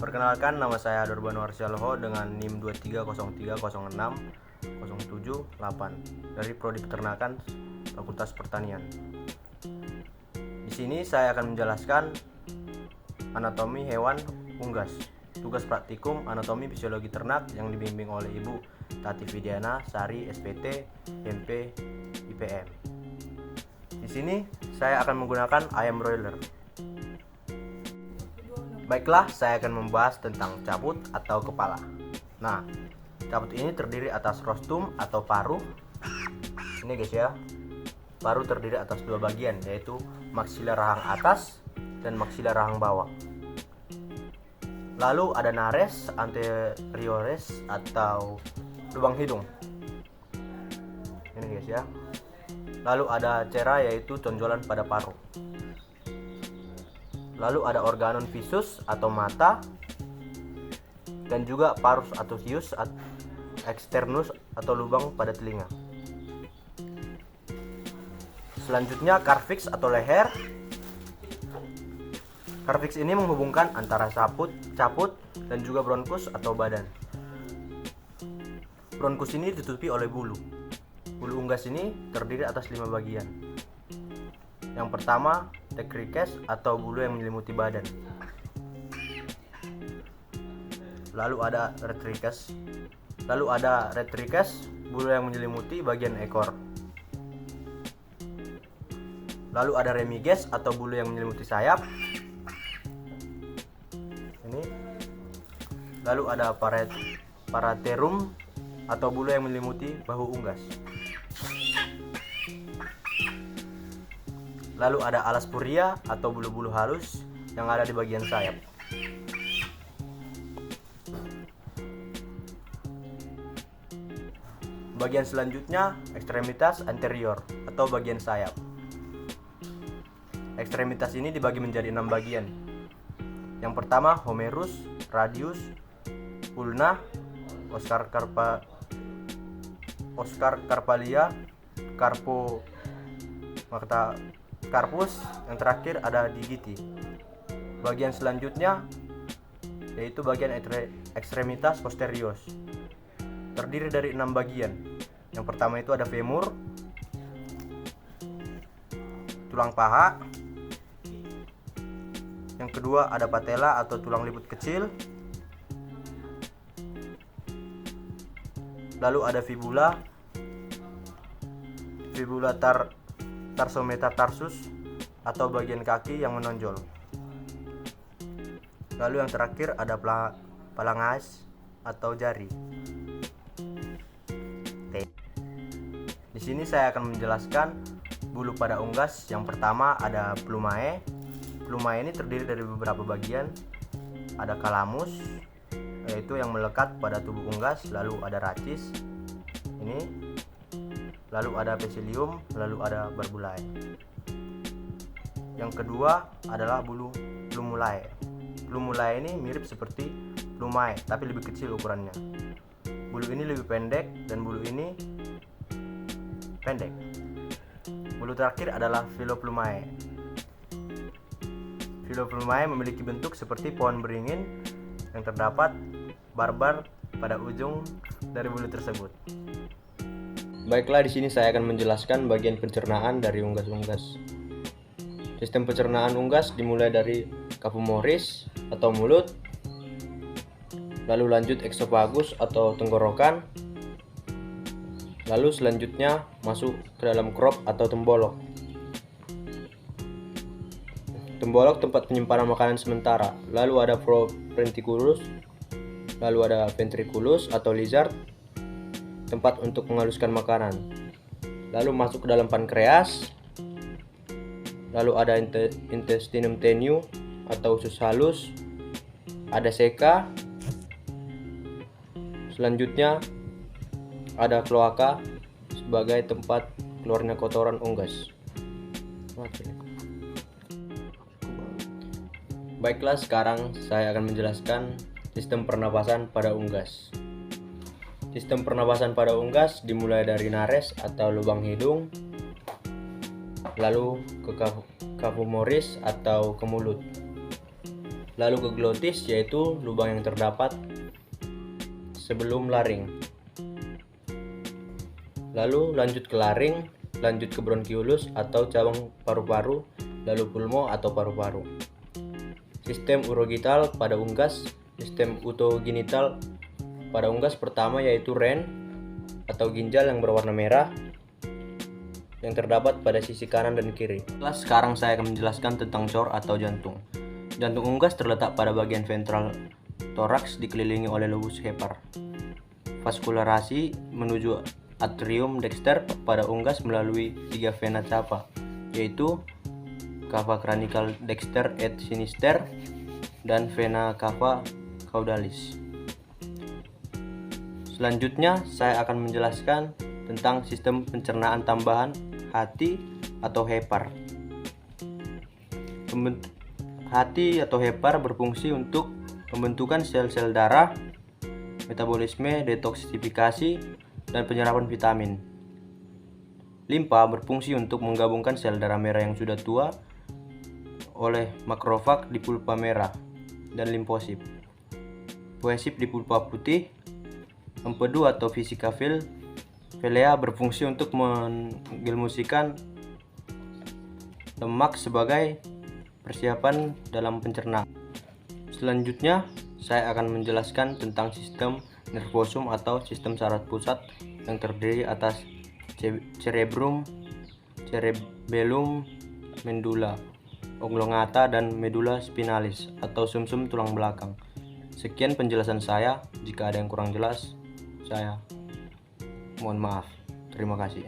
Perkenalkan, nama saya Durban Warsialoho dengan NIM 2303060778 dari Prodi Peternakan Fakultas Pertanian. Di sini saya akan menjelaskan anatomi hewan unggas. Tugas praktikum anatomi fisiologi ternak yang dibimbing oleh Ibu Tati Vidiana Sari, SPT, MP, IPM. Di sini saya akan menggunakan ayam broiler. Baiklah, saya akan membahas tentang caput atau kepala. Nah, caput ini terdiri atas rostum atau paruh. Ini guys ya, paruh terdiri atas dua bagian, yaitu maksilar rahang atas dan maksilar rahang bawah. Lalu ada nares anteriores atau lubang hidung. Ini guys ya. Lalu ada cera, yaitu tonjolan pada paruh. Lalu ada organon visus atau mata, dan juga parus atau hius externus atau lubang pada telinga. Selanjutnya carvix atau leher. Carvix ini menghubungkan antara caput dan juga bronkus atau badan. Bronkus ini ditutupi oleh bulu. Bulu unggas ini terdiri atas 5 bagian. Yang pertama, decriques atau bulu yang menyelimuti badan. Lalu ada retrices, bulu yang menyelimuti bagian ekor. Lalu ada remiges atau bulu yang menyelimuti sayap. Ini. Lalu ada paraterum atau bulu yang menyelimuti bahu unggas. Lalu ada alaspuria atau bulu-bulu halus yang ada di bagian sayap. Bagian selanjutnya, ekstremitas anterior atau bagian sayap. Ekstremitas ini dibagi menjadi 6 bagian. Yang pertama, homerus, radius, ulna, Oscar Carpalia, Carpus, yang terakhir ada digiti. Bagian selanjutnya yaitu bagian ekstremitas posterius. Terdiri dari 6 bagian. Yang pertama itu ada femur, tulang paha. Yang kedua ada patella atau tulang liput kecil. Lalu ada fibula tarsometatarsus atau bagian kaki yang menonjol. Lalu yang terakhir ada phalanges atau jari. Di sini saya akan menjelaskan bulu pada unggas. Yang pertama ada plumae. Plumae ini terdiri dari beberapa bagian. Ada calamus, yaitu yang melekat pada tubuh unggas. Lalu ada rachis. Ini. Lalu ada pecilium, lalu ada barbulae. Yang kedua adalah bulu plumulae. Plumulae ini mirip seperti plumae, tapi lebih kecil ukurannya. Bulu ini lebih pendek dan bulu ini pendek. Bulu terakhir adalah filoplumae. Filoplumae memiliki bentuk seperti pohon beringin yang terdapat barbar pada ujung dari bulu tersebut. Baiklah, di sini saya akan menjelaskan bagian pencernaan dari unggas-unggas. Sistem pencernaan unggas dimulai dari capumoris atau mulut, lalu lanjut eksofagus atau tenggorokan, lalu selanjutnya masuk ke dalam crop atau tembolok. Tembolok tempat penyimpanan makanan sementara. Lalu ada proventriculus, lalu ada ventriculus atau lizard, tempat untuk menghaluskan makanan. Lalu masuk ke dalam pankreas. Lalu ada intestinum tenue atau usus halus. Ada seka. Selanjutnya ada kloaka sebagai tempat keluarnya kotoran unggas. Baiklah, sekarang saya akan menjelaskan sistem pernapasan pada unggas. Sistem pernapasan pada unggas dimulai dari nares atau lubang hidung, lalu ke capumoris atau ke mulut. lalu ke glotis, yaitu lubang yang terdapat sebelum laring. Lalu lanjut ke laring, lanjut ke bronkiolus atau cabang paru-paru, lalu pulmo atau paru-paru. Sistem urogital pada unggas, sistem utogenital pada unggas pertama yaitu ren atau ginjal yang berwarna merah yang terdapat pada sisi kanan dan kiri. Sekarang saya akan menjelaskan tentang cor atau jantung. Jantung unggas terletak pada bagian ventral toraks dikelilingi oleh lobus hepar. Vaskularasi menuju atrium dexter pada unggas melalui 3 vena cava, yaitu cava cranial dexter et sinister dan vena cava caudalis. Selanjutnya saya akan menjelaskan tentang sistem pencernaan tambahan hati atau hepar. Hati atau hepar berfungsi untuk pembentukan sel-sel darah, metabolisme, detoksifikasi, dan penyerapan vitamin. Limpa berfungsi untuk menggabungkan sel darah merah yang sudah tua oleh makrofag di pulpa merah dan limfosit. Poiesis di pulpa putih. Empedu atau vesika vilea berfungsi untuk menggelmusikan lemak sebagai persiapan dalam pencernaan. Selanjutnya, saya akan menjelaskan tentang sistem nervosum atau sistem saraf pusat yang terdiri atas cerebrum, cerebellum, medulla oblongata, dan medulla spinalis atau sumsum tulang belakang. Sekian penjelasan saya. Jika ada yang kurang jelas, saya mohon maaf. Terima kasih.